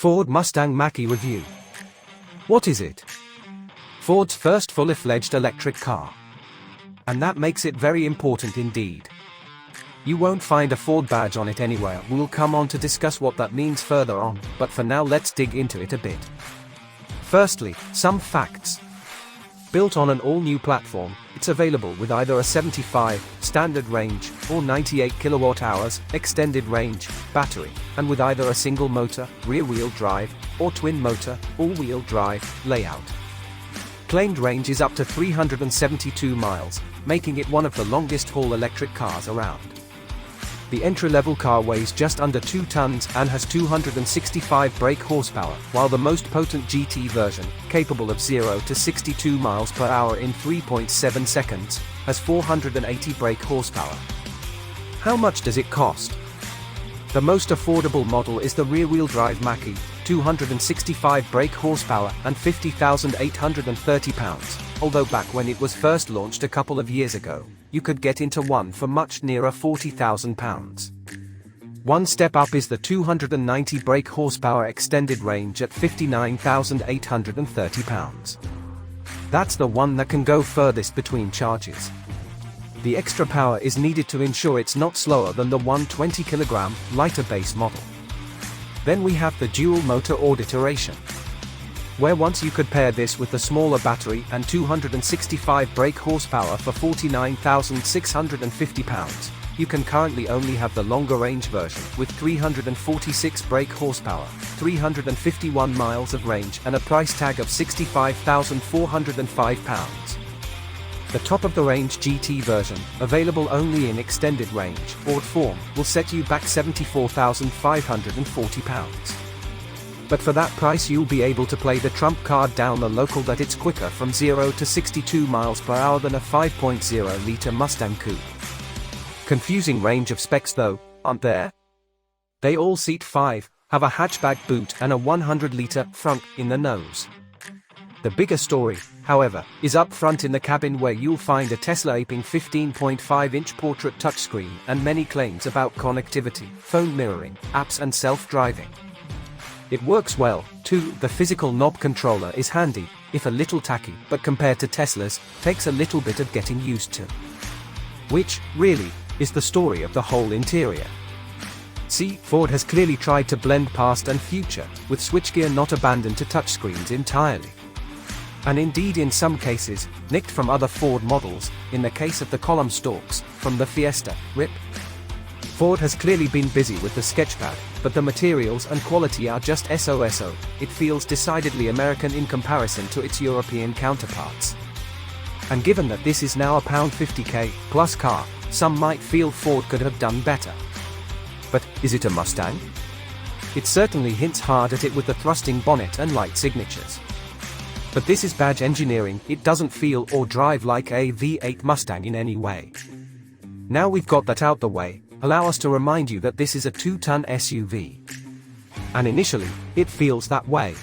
Ford Mustang Mach-E review. What is it? Ford's first fully-fledged electric car. And that makes it very important indeed. You won't find a Ford badge on it anywhere. We'll come on to discuss what that means further on, but for now let's dig into it a bit. Firstly, some facts. Built on an all-new platform, it's available with either a 75 standard range or 98 kWh extended range battery, and with either a single motor, rear-wheel drive, or twin motor, all-wheel drive layout. Claimed range is up to 372 miles, making it one of the longest-haul electric cars around. The entry-level car weighs just under 2 tons and has 265 brake horsepower, while the most potent GT version, capable of 0 to 62 miles per hour in 3.7 seconds, has 480 brake horsepower. How much does it cost? The most affordable model is the rear-wheel drive Mach-E, 265 brake horsepower and £50,830, although back when it was first launched a couple of years ago, you could get into one for much nearer £40,000. One step up is the 290 brake horsepower extended range at £59,830. That's the one that can go furthest between charges. The extra power is needed to ensure it's not slower than the 120 kg lighter base model. Then we have the dual motor or iteration, where once you could pair this with the smaller battery and 265 brake horsepower for £49,650, you can currently only have the longer range version with 346 brake horsepower, 351 miles of range and a price tag of £65,405. The top-of-the-range GT version, available only in extended range, or form, will set you back £74,540. But for that price you'll be able to play the trump card down the local that it's quicker from 0 to 62 miles per hour than a 5.0-litre Mustang Coupe. Confusing range of specs though, aren't there? They all seat 5, have a hatchback boot and a 100-litre front in the nose. The bigger story, however, is up front in the cabin where you'll find a Tesla-aping 15.5-inch portrait touchscreen and many claims about connectivity, phone mirroring, apps and self-driving. It works well, too. The physical knob controller is handy, if a little tacky, but compared to Tesla's, takes a little bit of getting used to. Which, really, is the story of the whole interior. See, Ford has clearly tried to blend past and future, with switchgear not abandoned to touchscreens entirely. And indeed in some cases, nicked from other Ford models, in the case of the column stalks, from the Fiesta, RIP. Ford has clearly been busy with the sketchpad, but the materials and quality are just so. It feels decidedly American in comparison to its European counterparts. And given that this is now a £50k plus car, some might feel Ford could have done better. But, is it a Mustang? It certainly hints hard at it with the thrusting bonnet and light signatures. But this is badge engineering. It doesn't feel or drive like a V8 Mustang in any way. Now we've got that out the way, allow us to remind you that this is a 2-ton SUV. And initially, it feels that way.